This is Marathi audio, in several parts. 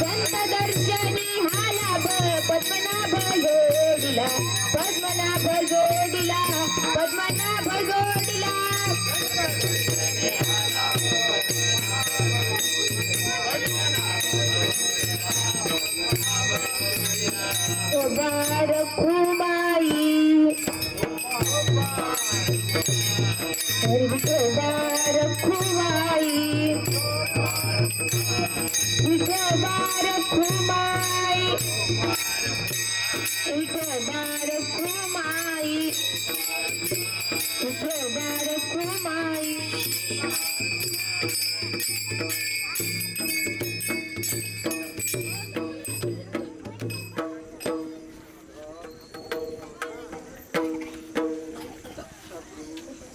संत दर्शनी हाला पद्मनाभ जोडिला पद्मनाभ जोडिला पद्मनाभ जोडिला रखुमाई विठोबा रखुमाई विठोबा रखुमाई विठोबा रखुमाई विठोबा रखुमाई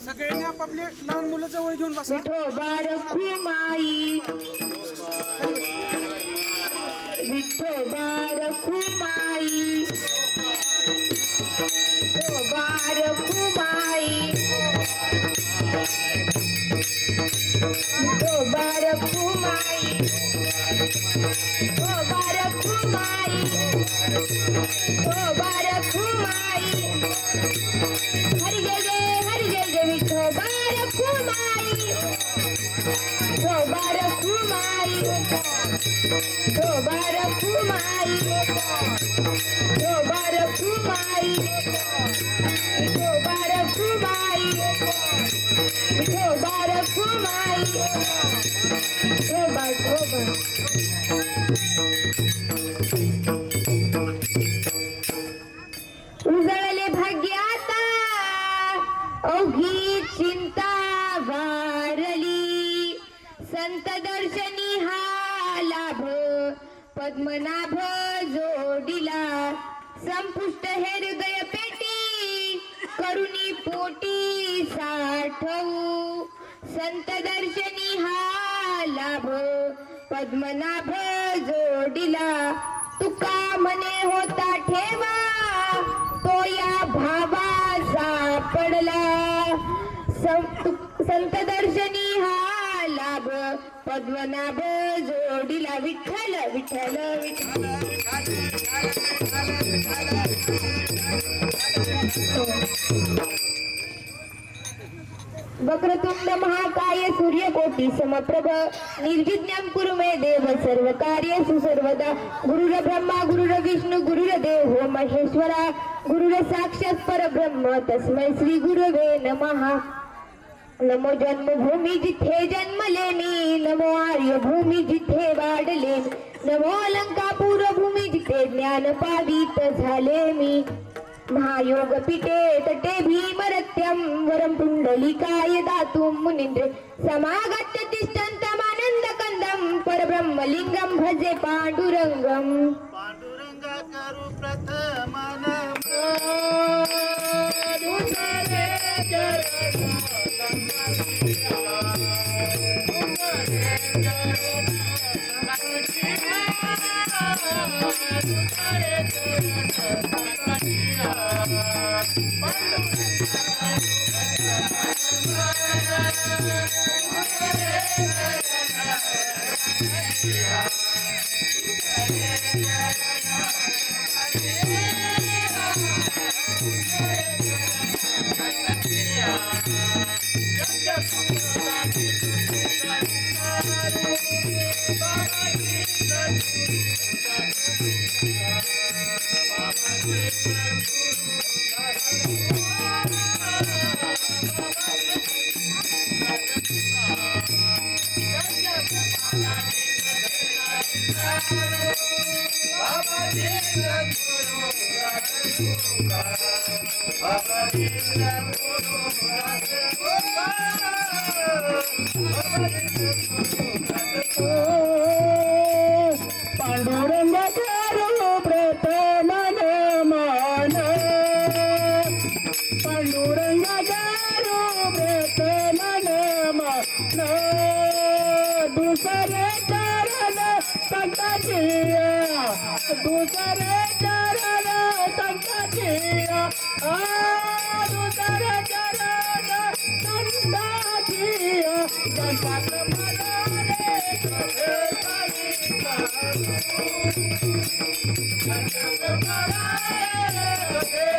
सगळ्यांनी आपापले लहान मुलं जवळ घेऊन बसा. विठोबा रखुमाई विठोबा रखुमाई विठोबा रखुमाई विठोबा रखुमाई विठोबा रखुमाई विठोबा रखुमाई हरि जय जय विठोबा रखुमाई विठोबा रखुमाई विठोबा रखुमाई विठोबा रखुमाई विठोबा रखुमाई विठोबा रखुमाई विठोबा उजळले भाग्याता अवघी चिंता वारली संत दर्शनी हा लाभ पद्मनाभ जोडिला संपुष्ट हे हृदय पेटी करुणी पोटी साठवू संत दर्शनी हा लाभ पद्मनाभ जोडिला तुका मने होता ठेवा तो या भावा सापडला संत दर्शनी हा लाभ पद्मनाभ जोडिला विठ्ठल विठ्ठल विठ्ठल वक्रतुंड महाकाय सूर्यकोटी समप्रभ निर्विघ्नं कुरु मे देव सर्वकार्येषु सर्वदा गुरुर ब्रह्मा गुरुर विष्णु गुरुर देवो महेश्वरा गुरुर साक्षात् परब्रह्म तस्मै श्री गुरवे नमः नमो जन्मभूमी जिथे जन्मले मी नमो आर्य भूमी जिथे वाढले नमो अलंकापूर भूमी जिथे ज्ञान पावित झाले मी महायोग पीठे तटे भीमरत्यं वरं पुंडलिकाय दातुं मुनीन्द्रे समागत्य तिष्ठन्तमानन्द कंदं परब्रह्मलिंगं भजे पांडुरंगं पांडुरंगा करू प्रथम नमो दुसरे पांडुरंग करू प्रथम नमन पांडुरंग करू प्रथम नमन दुसरे चरण संकटिया दुसरे चरण संकटिया दुसरे चरण संकटिया जगत मनाले जगत मनाले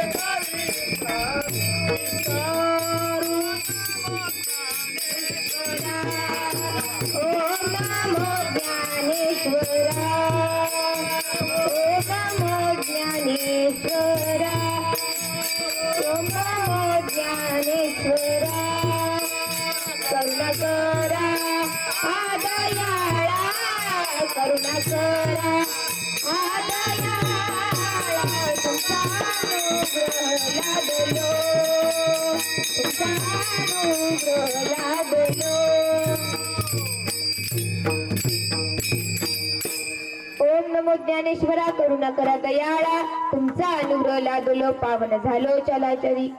ईश्वरा आदयाळा तुमचा अनुग्रह लाभलो तुमचा अनुग्रह लाभलो. ओम नमो ज्ञानेश्वरा करुणा करा दयाळा तुमचा अनुग्रह लादलो पावन झालो चलाचरी.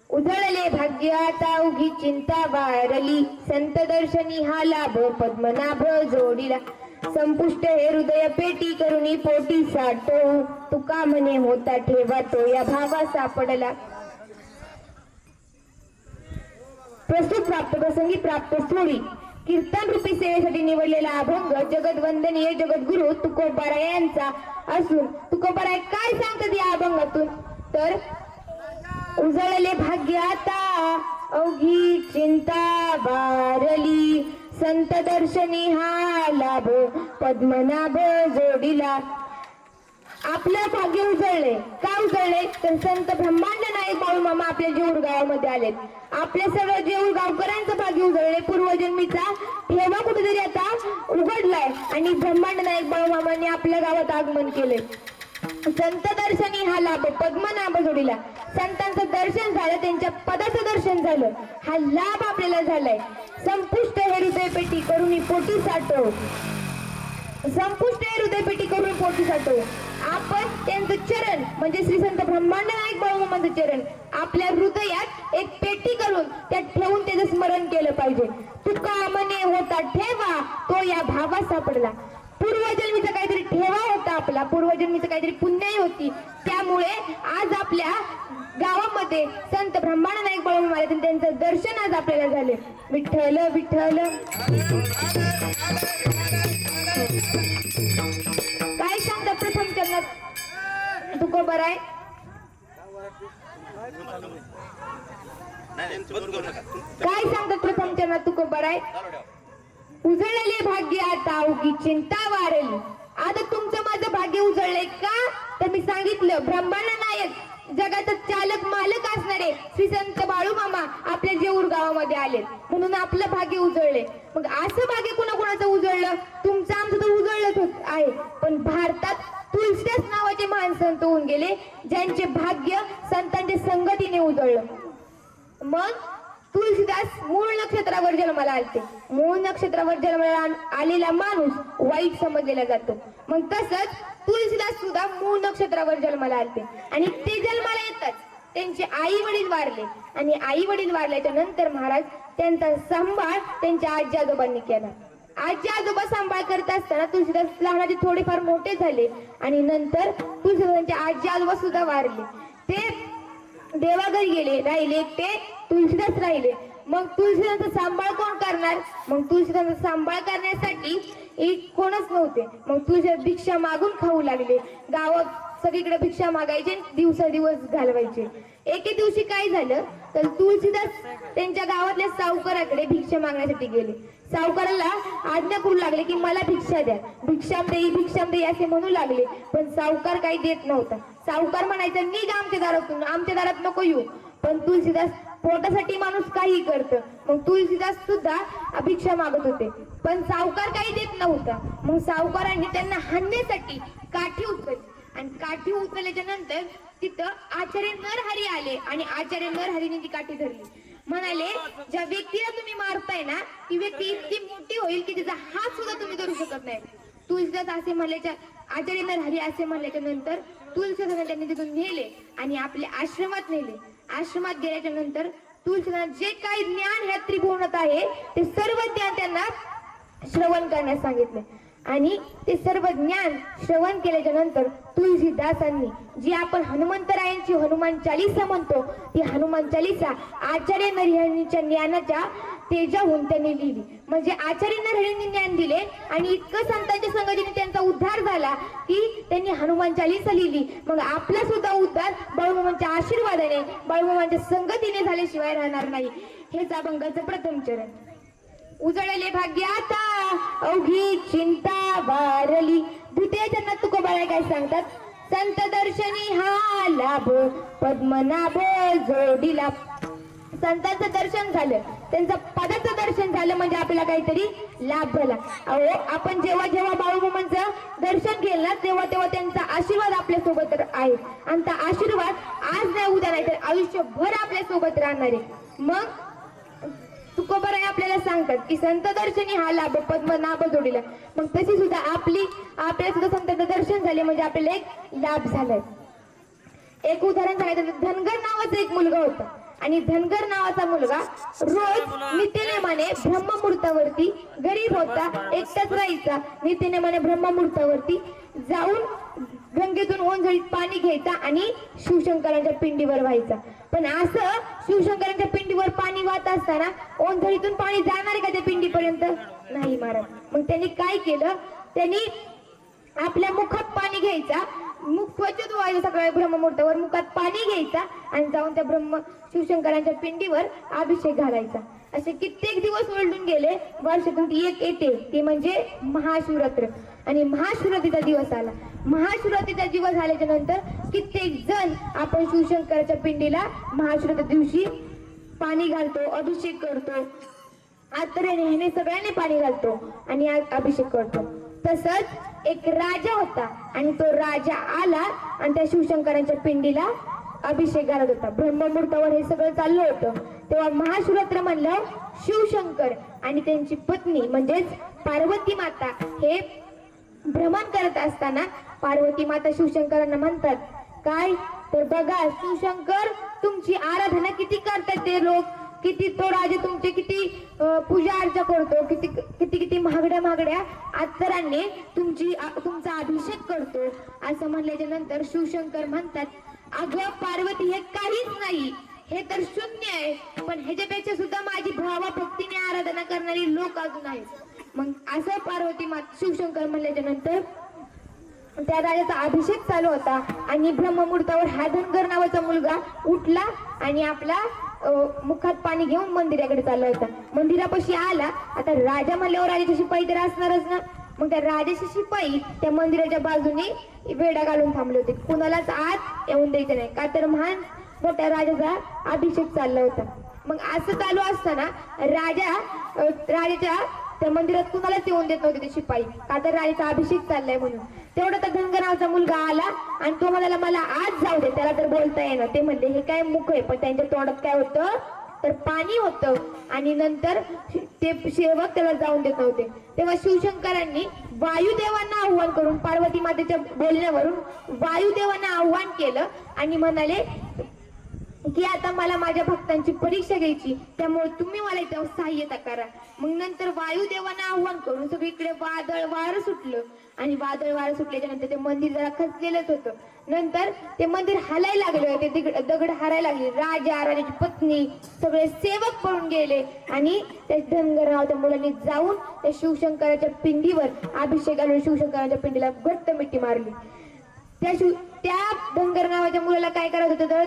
उजळले भाग्य आता उगी चिंता वारली संत दर्शनी हा लाभ पद्मनाभ जोडीला. संपुष्ट हे हृदय पेटी करुणी पोटी साठो तुका म्हणे होता ठेवा तो या भावा सापडला. प्रस्तुत प्राप्त प्रसंगी प्राप्त स्थोडी कीर्तन रूपी सेवेसाठी निवडलेला अभंग जगदवंदनीय जगद्गुरु तुकोबाराय यांचा असून तुकोबाराय काय सांगतात या अभंगातून तर उजळले भाग्य आता अवघी चिंता बारली संत दर्शनी हा लाभ पद्मनाभ जोडीला. आपलं भाग्य उजळले का उजळले तर संत ब्रह्मांड नायक बाळूमामा आपल्या जेऊर गावामध्ये आलेत. आपल्या सर्व जेऊर गावकऱ्यांचं भाग्य उजळले. पूर्वजन्मीचा ठेवा कुठेतरी आता उघडलाय आणि ब्रह्मांड नायक बाळूमामांनी आपल्या गावात आगमन केले. संत दर्शनी हा लाभ पद्मनाभ जोडीला. संतांचं दर्शन झालं त्यांच्या पदाचं दर्शन झालं हा लाभ आपल्याला झालाय. संपुष्ट हे हृदयपेटी करून पोटी साठो संपुष्ट हे हृदयपेटी करून पोटी साठो. आपण त्यांचं चरण म्हणजे श्री संत ब्रह्मांड नायक बाळूमामांचं चरण आपल्या हृदयात एक पेटी करून त्यात ठेवून त्याचं स्मरण केलं पाहिजे. तुका म्हणे होता ठेवा तो या भावा सापडला. पूर्वजन्मीचा काहीतरी ठेवा होता आपला पूर्वजन्मीचं काहीतरी पुण्याई होती त्यामुळे आज आपल्या गावामध्ये संत ब्रह्मांड नायक बाळूमामा आले त्यांचं दर्शन आज आपल्याला झाले. विठ्ठल विठ्ठल. काय सांगतात प्रथम चरणात तुकोबाराय काय सांगतात प्रथम चरणात तुकोबाराय उजळले भाग्य आता उगी चिंता वारली. आता तुमचं माझं भाग्य उजळलंय का तर मी सांगितलं ब्रह्मांड नायक जगाचा चालक मालक असणारे श्री संत बाळूमामा आपल्या जेऊर गावामध्ये आले म्हणून आपलं भाग्य उजळले. मग असं भाग्य कुणाकुणाचं उजळलं तुमचं आमचं तर उजळलंच आहे पण भारतात तुलसीदास नावाचे महान संत होऊन गेले ज्यांचे भाग्य संतांच्या संगतीने उजळलं. मग तुलसीदास मूळ नक्षत्रावर जन्माला आलते. मूळ नक्षत्रावर जन्माला आलेला माणूस वाईट समजलेला जातो. मग तसंच तुलसीदास सुद्धा मूळ नक्षत्रावर जन्माला आलते आणि ते जन्माला येतात त्यांचे आई वडील वारले आणि आई वडील वारल्याच्या नंतर महाराज त्यांचा सांभाळ त्यांच्या आजी आजोबांनी केला. आजी आजोबा सांभाळ करत असताना तुलसीदास लहानाचे थोडेफार मोठे झाले आणि नंतर तुलसीदासांचे आजी आजोबा सुद्धा वारले. ते देवाघरी गेले राहिले ते तुलसीदास राहिले. मग तुलसीदासचा सांभाळ कोण करणार मग तुलसीदासचा सांभाळ करण्यासाठी कोणच नव्हते. मग तुळशीदास भिक्षा मागून खाऊ लागले. गावात सगळीकडे भिक्षा मागायचे दिवस घालवायचे. एके दिवशी काय झालं तर तुळशीदास त्यांच्या गावातल्या सावकाराकडे भिक्षा मागण्यासाठी गेले. सावकाराला आज्ञा करू लागले की मला भिक्षा द्या भिक्षाम देई असे म्हणू लागले पण सावकार काही देत नव्हता. सावकार म्हणायचा निघ आमच्या दारातून आमच्या दारात नको येऊ. पण तुलसीदास पोटासाठी माणूस काही करतं. मग तुलसीदास सुद्धा भिक्षा मागत होते पण सावकार काही देत नव्हता. मग सावकारांनी त्यांना हाणण्यासाठी काठी उचलली आणि काठी उचलल्याच्या नंतर तिथं आचार्य नरहरी आले आणि आचार्य नरहरीने ती काठी धरली. म्हणाले ज्या व्यक्तीला तुम्ही मारताय ना ती व्यक्ती इतकी मोठी होईल की तिचा हात सुद्धा तुम्ही धरू शकत नाही. तुलसीदास असे म्हणल्याच्या आचार्य नरहरी असे म्हणल्याच्या नंतर तुलसीदासांना त्यांनी तिथून नेले आणि आपल्या आश्रमात नेले. आश्रमात गेल्याच्या नंतर तुलसीदास जे काही ज्ञान ह्या त्रिभुवनात आहे ते सर्व ज्ञान त्यांना श्रवण करण्यास सांगितले आणि ते सर्व ज्ञान श्रवण केल्याच्या नंतर तुलसीदासांनी जी आपण हनुमंतरायांची हनुमान चालीसा म्हणतो ती हनुमान चालीसा आचार्य नरहरींच्या ज्ञानाच्या तेजाहून त्यांनी लिहिली. म्हणजे आचार्य नरहरींनी ज्ञान दिले आणि इतकं संतांच्या संगतीने त्यांचा उद्धार झाला की त्यांनी हनुमान चालीसा लिहिली. मग आपला सुद्धा उद्धार बाळूमामांच्या आशीर्वादाने बाळूमामांच्या संगतीने झाल्याशिवाय राहणार नाही. हेच अभंगाचं प्रथम चरण. उजळले भाग्य आता अवघी चिंता वारली. द्वितीय चरणात तुकोबाराय काय सांगतात संत दर्शनी हा लाभ पद्मनाभ जोडीला. संतांचं दर्शन झालं त्यांचं पदाचं दर्शन झालं म्हणजे आपल्याला काहीतरी लाभ झाला. अहो आपण जेव्हा जेव्हा बाळूमामांचं दर्शन केलं ना तेव्हा तेव्हा त्यांचा आशीर्वाद आपल्या सोबत आहे आणि त्या आशीर्वाद आज नाही उद्या नाही तर आयुष्यभर आपल्या सोबत राहणार आहे. मग तुकोबाराय आपल्याला सांगतात की संत दर्शनी हा लाभ पद्मनाभ जोडीला. मग तशी सुद्धा आपल्या सुद्धा संतांचं दर्शन झाले म्हणजे आपल्याला एक लाभ झालाय. एक उदाहरण सांगायचं तर धनगर नावाचा एक मुलगा होता आणि धनगर नावाचा मुलगा रोज नित्यनेमाने ब्रह्ममुहूर्तावरती गरीब होता एकटाच राहायचा. नित्यनेमाने ब्रह्ममुहूर्तावरती जाऊन गंगेतून ओंजळीत पाणी घ्यायचा आणि शिवशंकरांच्या पिंडीवर व्हायचा. पण असं शिवशंकरांच्या पिंडीवर पाणी वाहत असताना ओंजळीतून पाणी जाणार आहे का त्या पिंडीपर्यंत? नाही महाराज. मग त्यांनी काय केलं, त्यांनी आपल्या मुखात पाणी घ्यायचा, मुख स्वच्छ धुवायचं सकाळी ब्रह्ममुहूर्तावर, मुखात पाणी घ्यायचा आणि जाऊन त्या शिवशंकरांच्या पिंडीवर अभिषेक घालायचा. असे कित्येक दिवस उलटून गेले. वर्षातून ती एक येते ती म्हणजे महाशिवरात्र आणि महाशिवरात्रीचा दिवस आला. महाशिवरात्रीचा दिवस आल्याच्या नंतर कित्येक जण आपण शिवशंकराच्या पिंडीला महाशिवरात्री दिवशी पाणी घालतो, अभिषेक करतो, आतरेने ह्याने सगळ्यांनी पाणी घालतो आणि अभिषेक करतो. तसंच एक राजा होता आणि तो राजा आला आणि त्या शिवशंकरांच्या पिंडीला अभिषेक घालत होता. ब्रह्ममुहूर्तावर हे सगळं चाललं होतं. तेव्हा महाशिवरात्र म्हणलं शिवशंकर आणि त्यांची पत्नी म्हणजेच पार्वती माता हे भ्रमण करत असताना पार्वती माता शिवशंकरांना म्हणतात काय तर बघा शिवशंकर तुमची आराधना किती करतात ते लोक, किती तो राजा तुमचे किती पूजा अर्चा करतो, किती किती किती महागड्या अत्तरांनी तुमचा अभिषेक करतो. असं म्हणल्याच्या नंतर शिवशंकर म्हणतात अगं पार्वती हे काहीच नाही, हे तर शून्य आहे, पण ह्याच्यापेक्षा सुद्धा माझी भावा भक्तीने आराधना करणारी लोक अजून आहेत. मग असं पार्वती शिवशंकर म्हणल्याच्या नंतर त्या राजाचा अभिषेक चालू होता आणि ब्रह्ममुहूर्तावर हा धनगर नावाचा मुलगा उठला आणि आपला मुखात पाणी घेऊन मंदिराकडे चालला होता. मंदिरापाशी आला. आता राजा म्हणल्यावर राजाचे शिपाई तर असणारच ना. मग त्या राजाचे शिपाई त्या मंदिराच्या बाजूने वेढा घालून थांबले होते, कुणालाच आत येऊन द्यायचं नाही का तर महान मोठ्या राजाचा अभिषेक चालला होता. मग असं चालू असताना राजाच्या त्या मंदिरात कुणालाच येऊन देत नव्हते ते शिपाई का तर राजाचा अभिषेक चाललाय म्हणून. तेवढा तर धनगर नावाचा मुलगा आला आणि तो म्हणाला मला आज जाऊ दे, त्याला तर बोलता येणार. ते म्हणले हे काय मुख आहे, पण त्यांच्या तोंडात काय होतं तर पाणी होतं आणि नंतर ते सेवक त्याला जाऊन देत नव्हते. तेव्हा शिवशंकरांनी वायुदेवांना आव्हान करून पार्वती मातेच्या बोलण्यावरून वायुदेवांना आव्हान केलं आणि म्हणाले की आता मला माझ्या भक्तांची परीक्षा घ्यायची, त्यामुळे तुम्ही मला इथं सहाय्यता करा. मग नंतर वायुदेवांना आव्हान करून सगळीकडे वादळ वारं सुटलं आणि वादळ वारं सुटल्याच्या नंतर ते मंदिर जरा खचलेलंच होतं. नंतर ते मंदिर हलायला लागले, ते दगड हरायला लागले. राजाची पत्नी सगळे सेवक पळून गेले आणि त्या धनगर नावाच्या मुलांनी जाऊन त्या शिवशंकराच्या पिंडीवर अभिषेक घालून शिवशंकराच्या पिंडीला घट्ट मिठी मारली. त्या धनगर नावाच्या मुलाला काय करायचं होतं तर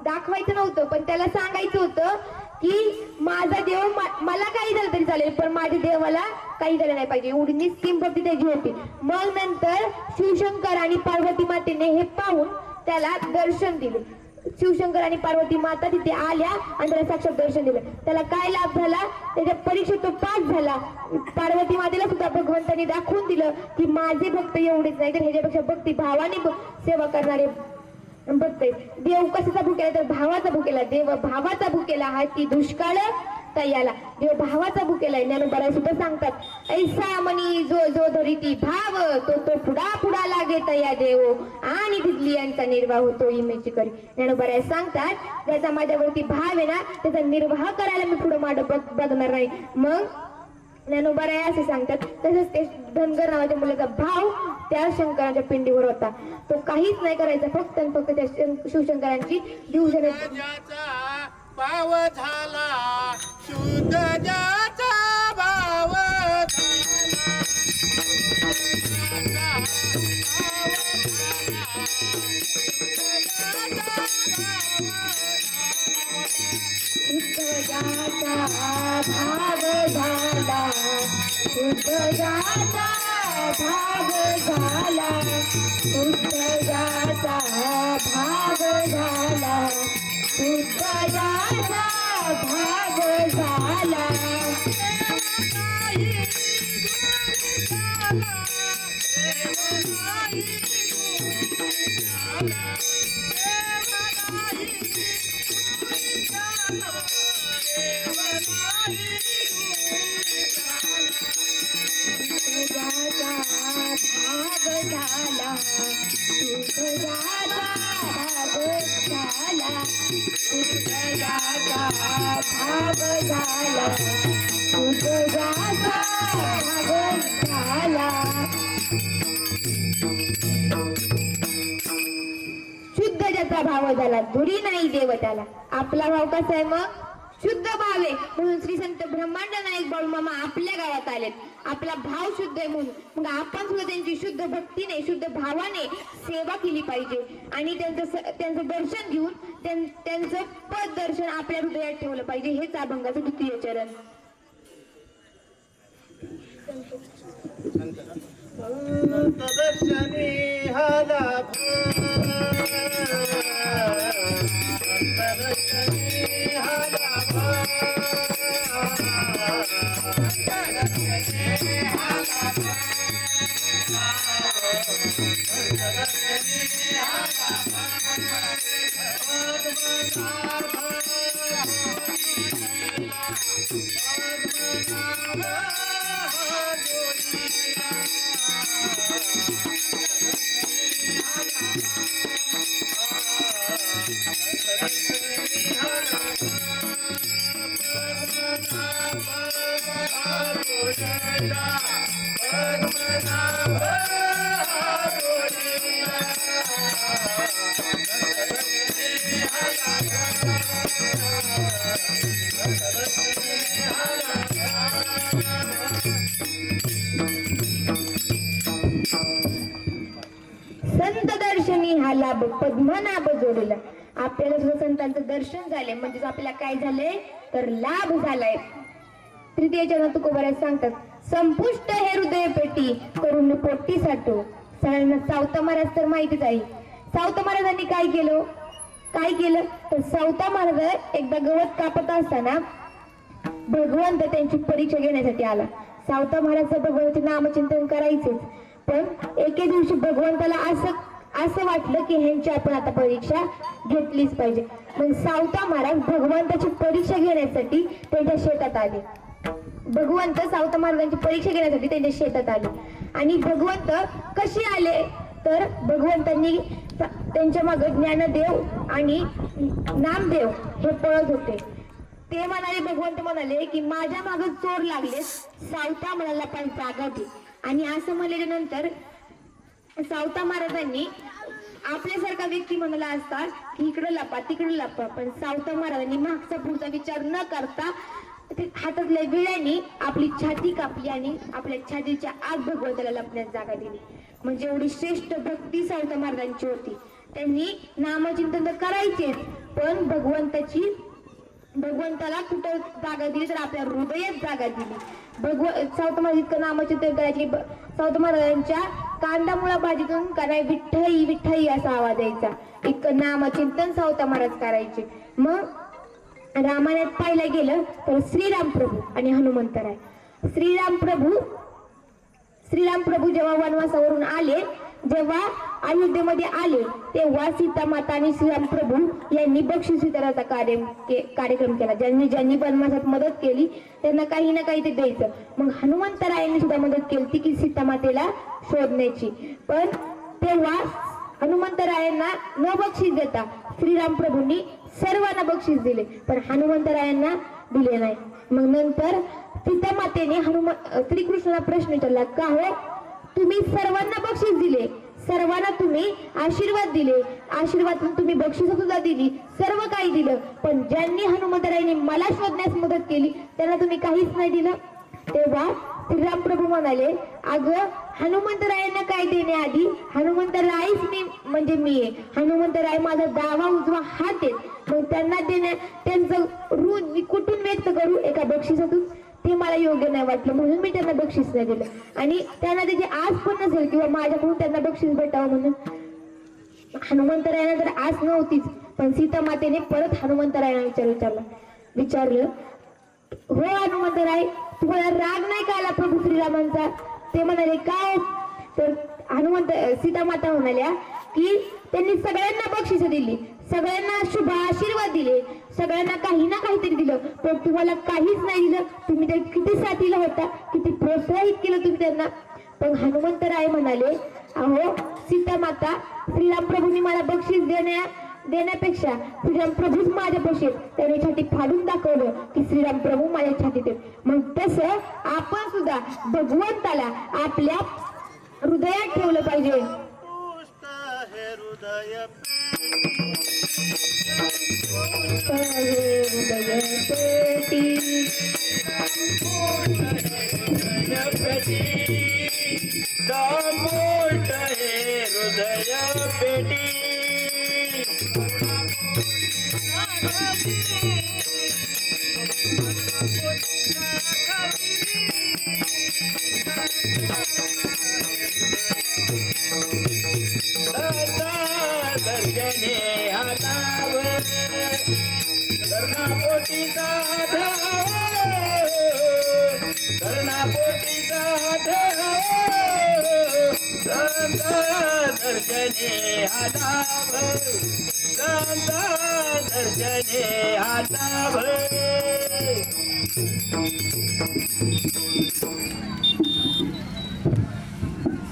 दाखवायचं नव्हतं, पण त्याला सांगायचं होतं की माझा देव मला काही झालं तरी चालेल पण माझ्या देवाला काही झालं नाही पाहिजे, एवढी निस्किम भक्ती त्याची होती. मग नंतर शिवशंकर आणि पार्वती मातेने हे पाहून त्याला दर्शन दिले. शिवशंकर आणि पार्वती माता तिथे आल्या आणि त्याला साक्षात दर्शन दिलं. त्याला काय लाभ झाला, त्याच्या परीक्षेत तो पास झाला. पार्वती मातेला सुद्धा भगवंतांनी दाखवून दिलं की माझे भक्त एवढेच नाही तर ह्याच्यापेक्षा भक्ती भावाने सेवा करणारे भक्त आहेत. देव कशाचा भुकेला तर भावाचा भुकेला. देव भावाचा भुकेला हाती दुष्काळ तयाला. देव भावाचा भुकेला. ज्ञानोबा सुद्धा सांगतात ऐसा मनी जो जो धरिती भाव तो पुढा लागे तया देव आणि भिजली यांचा निर्वाह होतो इमेची करी. ज्ञानोबा सांगतात ज्याचा माझ्यावरती भाव आहे ना त्याचा निर्वाह करायला मी पुढे माड बघणार नाही. मग ज्ञानोबा असे सांगतात. तसंच ते धनगर नावाच्या मुलाचा भाव त्या शंकराच्या पिंडीवर होता. तो काहीच नाही करायचा, फक्त त्या शिवशंकरांची दिवसाने भाव झाला शुद्ध ज्याचा भाव भाग झाला तुझ्याचा भाग झाला तुझ्याचा भाग झाला तुझ्याचा भाग झाला तुझ्याचा भाग झाला. शुद्ध ज्याचा भाव झाला धुरी नाही देव त्याला. आपला भाव कसा आहे मग? शुद्ध भाव आहे. म्हणून श्री संत ब्रह्मांड नाईक बाळूमामा आपल्या गावात आलेत. आपला भाव शुद्ध आहे म्हणून मग आपण सुद्धा त्यांची शुद्ध भक्तीने शुद्ध भावाने सेवा केली पाहिजे आणि त्यांचं दर्शन घेऊन त्यांचं पद दर्शन आपल्या हृदयात ठेवलं पाहिजे. हेच अभंगाचं द्वितीय चरण. दर्शनी हाला संत दर्शनी हा लाभ पद्मनाभ जोडला. आपल्याला सुद्धा संतांचं दर्शन झाले म्हणजे आपल्याला काय झालंय तर लाभ झालाय. तृतीय चरण तुकोबाराज सांगतात संपुष्ट हे हृदय पेटी करून पोटी साठो. सगळ्यांना सावता महाराज तर माहितीच आहे. सावता महाराजांनी काय केलं तर सावता महाराज एकदा गवत कापत असताना भगवंत त्यांची परीक्षा घेण्यासाठी आला. सावता महाराज भगवंताचे नामचिंतन करायचेच पण एके दिवशी भगवंताला असं वाटलं की ह्यांची आपण आता परीक्षा घेतलीच पाहिजे. मग सावता महाराज भगवंताची परीक्षा घेण्यासाठी त्यांच्या शेतात आले. भगवंत सावता महाराजांची परीक्षा घेण्यासाठी त्यांच्या शेतात आले आणि भगवंत कसे आले तर भगवंतांनी त्यांच्या मागे ज्ञानदेव आणि नामदेव हे पळत होते. ते म्हणाले भगवंत म्हणाले की माझ्या मागे चोर लागले सावता म्हणाला पण जागा दे. आणि असं म्हणल्याच्या नंतर सावता महाराजांनी आपल्यासारखा व्यक्ती म्हणाला असता की इकडे लपा तिकडे लपा पण सावता महाराजांनी मागचा पुढचा विचार न करता हातातल्या विळ्याने आपली छाती कापली आणि आपल्या छातीच्या आत भगवंताला लपण्यास जागा दिली. म्हणजे एवढी श्रेष्ठ भक्ती सावता महाराजांची होती. त्यांनी नामचिंतन तर करायचेच पण भगवंताला कुठं जागा दिली तर आपल्या हृदयात जागा दिली. सावता महाराज इतकं नामचिंतन करायचे. सावता महाराजांच्या कांदामुळा भाजीतून काय विठ्ठई विठ्ठई असा आवाज यायचा. इतकं नामचिंतन सावता महाराज करायचे. मग रामायणात पाहिलं गेलं तर श्रीराम प्रभू आणि हनुमंतराय. श्रीराम प्रभू जेव्हा वनवासावरून आले जेव्हा अयोध्येमध्ये आले तेव्हा सीता माता आणि श्रीराम प्रभू यांनी बक्षीस वितरणाचा कार्यक्रम केला. ज्यांनी वनवासात मदत केली त्यांना काही ना काही ते द्यायचं. मग हनुमंतरायांनी सुद्धा मदत केली की सीता मातेला शोधण्याची. पण तेव्हा हनुमंतरायांना न बक्षीस देता श्रीराम प्रभूंनी सर्वांना बक्षीस दिले पण हनुमंतरायांना दिले नाही. मग नंतर सीता मातेने श्रीकृष्णाला प्रश्न विचारला का हो तुम्ही सर्वांना बक्षीस दिले सर्वांना तुम्ही आशीर्वाद दिले आशीर्वादातून तुम्ही बक्षीस सुद्धा दिली सर्व काही दिलं पण ज्यांनी हनुमंतरायांनी मला शोधण्यास मदत केली त्यांना तुम्ही काहीच नाही दिलं. तेव्हा श्रीराम प्रभू म्हणाले अगं हनुमंतरायांना काय देण्याआधी हनुमंतरायच मी आहे. हनुमंतराय माझा डावा उजवा हात आहे. मग त्यांना त्यांचं ऋण मी कुठून व्यक्त करू एका बक्षिसातून. ते मला योग्य नाही वाटलं म्हणून मी त्यांना बक्षीस नाही दिलं आणि त्यांना त्याची आस पण नसेल किंवा माझ्याकडून त्यांना बक्षीस भेटावं म्हणून. हनुमंतरायांना तर आस नव्हतीच पण सीता मातेने परत हनुमंतरायांना विचारलं हो हनुमंतराय तुम्हाला राग नाही का आला प्रभू श्रीरामांचा? ते म्हणाले काय? तर हनुमंत सीता माता म्हणाल्या की त्यांनी सगळ्यांना बक्षिस दिली, सगळ्यांना शुभ आशीर्वाद दिले, सगळ्यांना काही ना काहीतरी दिलं, पण तुम्हाला काहीच नाही दिलं. तुम्ही तर किती साथीला होता, किती प्रोत्साहित केलं तुम्ही त्यांना. पण हनुमंतराय म्हणाले, अहो सीता माता, श्रीराम प्रभूंनी मला बक्षीस देण्यापेक्षा श्रीराम प्रभूच माझ्या बक्षीस त्याने छाती फाडून दाखवलं की श्रीराम प्रभू माझ्या छातीत आहेत. मग तसं आपण सुद्धा भगवंताला आपल्या हृदयात ठेवलं पाहिजे. पुष्ट हे हृदय संपुट हे हृदय पेटी दर्शने हाताव कर्णापोटीचा दर्शने हाताव दर्शने हाताव.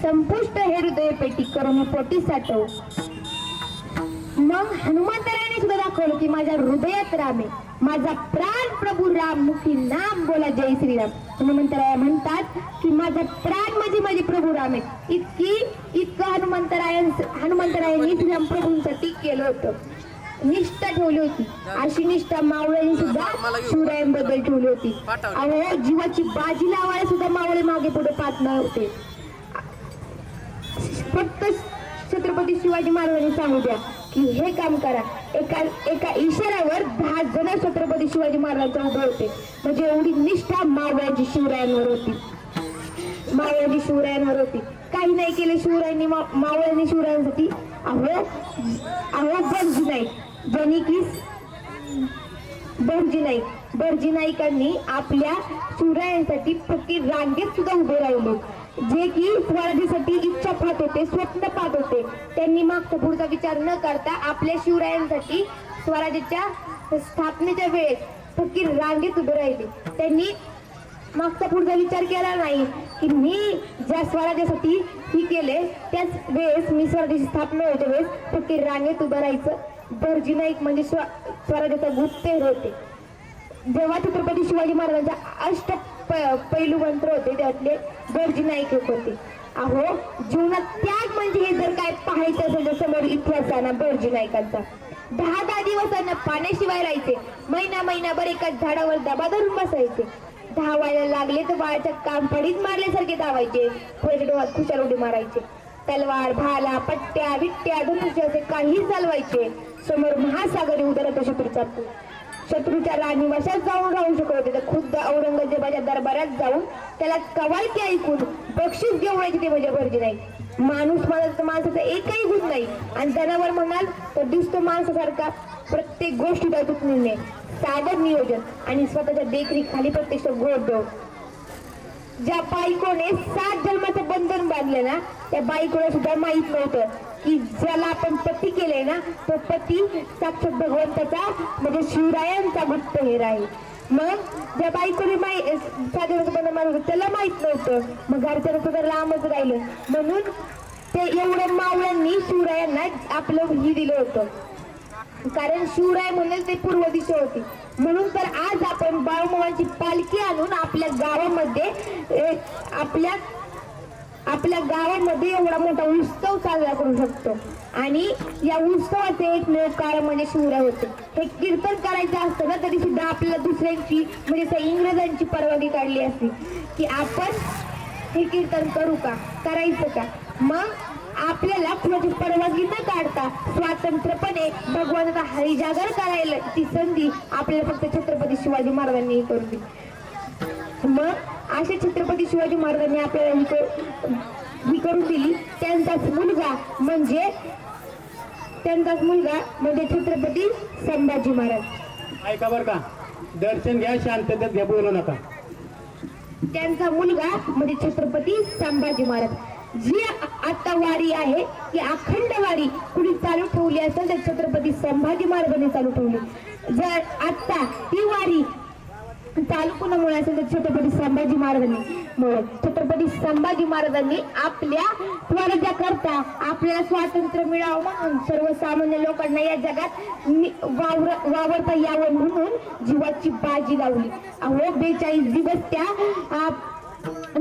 संपुष्ट हे हृदय पेटी करून पोटी साठव. मग हनुमंतरायाने सुद्धा दाखवलं की माझ्या हृदयात राम आहे, माझा प्राण प्रभू राम, मुखी नाम बोला जय श्रीराम. हनुमंतराया म्हणतात की माझा प्राण म्हणजे माझे प्रभू राम आहे. इतकं हनुमंतरायांनी श्रीराम प्रभूंसाठी केलं होतं, निष्ठा ठेवली होती. अशी निष्ठा मावळ्यांनी सुद्धा शिवरायांबद्दल ठेवली होती. अहो जीवाची बाजी लावायला सुद्धा मावळे मागे पुढे पाहत नव्हते. फक्त छत्रपती शिवाजी महाराजांनी सांगू द्या की हे काम करा, एका इशाऱ्यावर 10 जण छत्रपती शिवाजी महाराजांच्या उभे होते. म्हणजे एवढी निष्ठा मावळ्यांची शिवरायांवर होती. काही नाही केले शिवरायांनी, मावळ्यांनी शिवरायांसाठी. अहो बर्जी नाईकांनी आपल्या शिवरायांसाठी फकीर रांगेत सुद्धा उभे राहिले, जे की स्वराज्यासाठी इच्छा पाहत होते, स्वप्न पाहत होते. त्यांनी मागचा पुढचा विचार न करता आपल्या शिवरायांसाठी स्वराज्याच्या स्थापनेच्या वेळेस फकीर रांगेत उभे राहिले. त्यांनी मागचा पुढचा विचार केला नाही की मी ज्या स्वराज्यासाठी ही केले त्याच वेळेस मी स्वराज्याची स्थापना व्हायच्या वेळेस फकीर रांगेत उभं राहायचं. बर्जी नाईक म्हणजे स्वराज्याचा गुप्तेर होते. जेव्हा छत्रपती शिवाजी महाराजांचा पैलू मंत्र होते त्यातले बर्जी नाईक होते. अहो जीवनात त्याग म्हणजे हे जर काय पाहायचं असेल तर समोर इतिहास आहे ना बर्जी नाईकांचा. 10 दिवसांना पाण्याशिवाय राहायचे, महिनाभर एकाच झाडावर दबा धरून बसायचे. धावायला लागले तर बाळाच्या कामपडीत मारल्यासारखे धावायचे, कोणाच्या डोळ्यात खुशाल उडी मारायचे. तलवार, भाला, पट्ट्या, विट्ट्या, धनुष्य असे काही चालवायचे. समोर महासागरी उदरत शत्रूच्या राणीवशात जाऊन राहू शकत होते. तर खुद्द औरंगजेबाच्या दरबारात जाऊन त्याला कवायती ऐकून बक्षीस घेऊन यायचे ते म्हणजे बर्जी नाईक. माणूस म्हणाल तर माणसाचा एकही गुण नाही, आणि जनावर म्हणाल तर दिसतो माणसासारखा. प्रत्येक गोष्टी अचूक निर्णय, साधं नियोजन आणि स्वतःच्या देखरेखीखाली प्रत्यक्ष गोड. ज्या बायकोने 7 जन्माचं बंधन बांधलं ना, त्या बायकोला सुद्धा माहित नव्हतं की ज्याला आपण पती केलंय ना तो पती साक्षात भगवंताचा म्हणजे शिवरायांचा गुप्तहेर आहे. मग ज्या बायकोने 7 जन्माचं बंधन बांधलं त्याला माहित नव्हतं, मग घरच्याला सुद्धा लांबच राहिलं. म्हणून ते एवढं मावळ्यांनी शिवरायांना आपलं ही दिलं होतं, कारण शिवराय म्हणून ते पूर्व दिशा होती. म्हणून तर आज आपण बाळूमामांची पालखी आणून आपल्या गावामध्ये एवढा मोठा उत्सव साजरा करू शकतो. आणि या उत्सवाचे एकमेव कारण म्हणजे शिवराय होते. हे कीर्तन करायचं असतं ना तरी सुद्धा आपल्याला दुसऱ्यांची म्हणजे इंग्रजांची परवानगी काढली असती की आपण हे कीर्तन करू का, करायचं का. मग आपल्याला कुणाची परवानगी न काढता स्वतंत्रपणे भगवानाचा हरिजागर करायला ती संधी आपल्याला फक्त छत्रपती शिवाजी महाराजांनी करून दिली. मग असे छत्रपती शिवाजी महाराजांनी आपल्याला ही करून दिली. त्यांचाच मुलगा म्हणजे छत्रपती संभाजी महाराज. ऐका बरं का, दर्शन घ्या, शांततेत घ्या, बोलू नका. त्यांचा मुलगा म्हणजे छत्रपती संभाजी महाराज. जी आता वारी आहे ती अखंड वारी कुणी चालू ठेवली असेल तर छत्रपती संभाजी महाराजांनी चालू ठेवली. जर आता ती वारी चालू कोणामुळे असेल तर छत्रपती संभाजी महाराजांनी. छत्रपती संभाजी महाराजांनी आपल्या स्वराज्याकरता आपल्याला स्वातंत्र्य मिळावं म्हणून सर्वसामान्य लोकांना या जगात वावरता यावं म्हणून जीवाची बाजी लावली. अहो 42 दिवस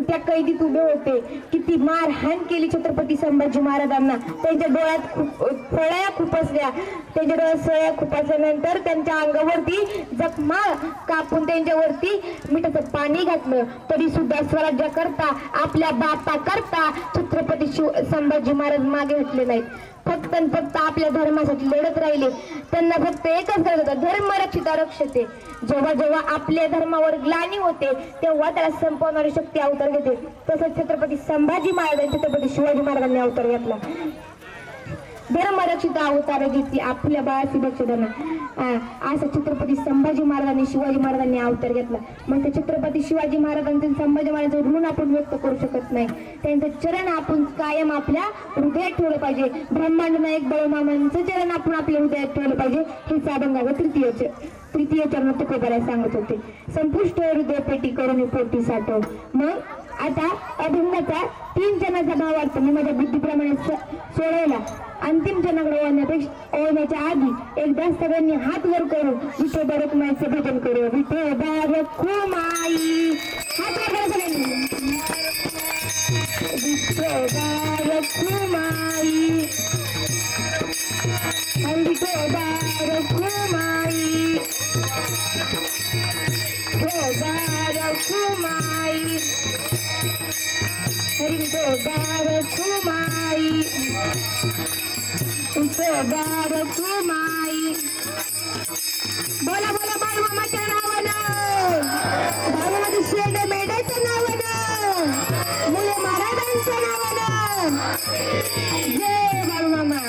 त्या कैदीत उभे होते. किती मारहाण केली छत्रपती संभाजी महाराजांना. त्यांच्या डोळ्यात फळ्या खुपसल्या. त्यांच्या डोळ्यात सळ्या खुपसल्यानंतर त्यांच्या अंगावरती जखमा कापून त्यांच्यावरती मिठाचं पाणी घातलं. तरी सुद्धा स्वराज्याकरता आपल्या बापाकरता छत्रपती संभाजी महाराज मागे हटले नाहीत. फक्त आपल्या धर्मासाठी लढत राहिले. त्यांना फक्त एकच करत होतं, धर्म रक्षिता रक्षते. जेव्हा जेव्हा आपल्या धर्मावर ग्लानी होते तेव्हा त्याला संपवणारी शक्ती अवतार घेते. तसंच छत्रपती संभाजी महाराज छत्रपती शिवाजी महाराजांनी अवतार घेतला. धर्मरक्षिता अवतार घेतली आपल्या बाळाची बक्षिदांना. असं छत्रपती संभाजी महाराजांनी शिवाजी महाराजांनी अवतार घेतला. मग ते छत्रपती शिवाजी महाराजांचे संभाजी महाराजांचं ऋण आपण व्यक्त करू शकत नाही. त्यांचं चरण आपण कायम आपल्या हृदयात ठेवलं पाहिजे. ब्रह्मांड नायक बाळूमामांचं चरण आपण आपल्या हृदयात ठेवलं पाहिजे. हे साबंगावं तृतीय चरण तुकोबाराय सांगत होते. संपुष्ट हृदय पेटी करून पोटी साठव. मग आता अभंगाचा 3 जणांचा भावार्थ मी माझ्या बुद्धीप्रमाणे सोडवला. अंतिम जनाकडे ओळण्याच्या आधी एकदा सगळ्यांनी हात वर करू विठोबा रखुमाईचं भजन करू. विठोबा रखुमाई हात वर करा सगळ्यांनी. विठोबा रखुमाई विठोबा रखुमाई विठोबा रखुमाई विठोबा रखुमाई विठोबा रखुमाई. बोला बोला बाळूमामाच्या नावानं, बाळूमामाच्या शेंड मेढ्याच्या नावानं, मुले महाराजांच्या नावानं. जय बाळूमामा.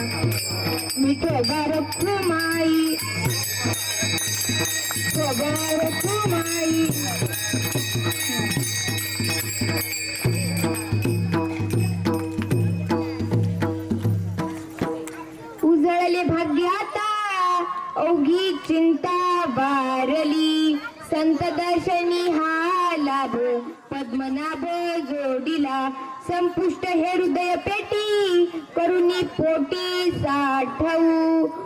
विठोबा रखुमाई विठोबा रखुमाई. उजळले भाग्याता अवघी चिंता बारली. संत दर्शनी हा लाभ पद्मनाभ जोडीला. संपुष्ट हे हृदय पेटी करुणी पोटी साठवू.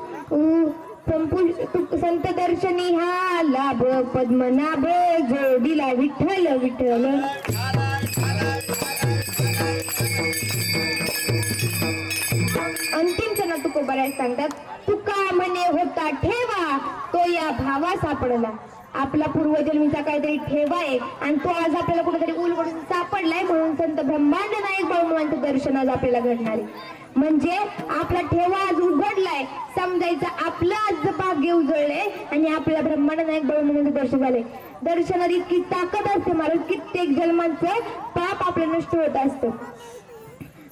संत दर्शनी हा लाभ पद्मनाभ जोडीला. विठ्ठल विठ्ठल. अंतिम चरण तुकोबाराय सांगतात, तुका म्हणे होता ठेवा तो या भावा सापडला. आपला पूर्वजन्मीचा काहीतरी ठेवा आहे आणि तो आज आपल्याला कुठेतरी उलगडून सापडलाय. म्हणून संत ब्रह्मांड नायक बाळूमामांचं दर्शन आज आपल्याला घडणार आहे. म्हणजे आपला ठेवा आज उघडलाय समजायचं. आपलं आज भाग्य उजळलंय आणि आपल्याला ब्रह्मांड नायक बाळूमामांचं दर्शन झालंय. दर्शनात इतकी ताकद असते महाराज. कित्येक जन्मांचं पाप आपलं नष्ट होत असतं.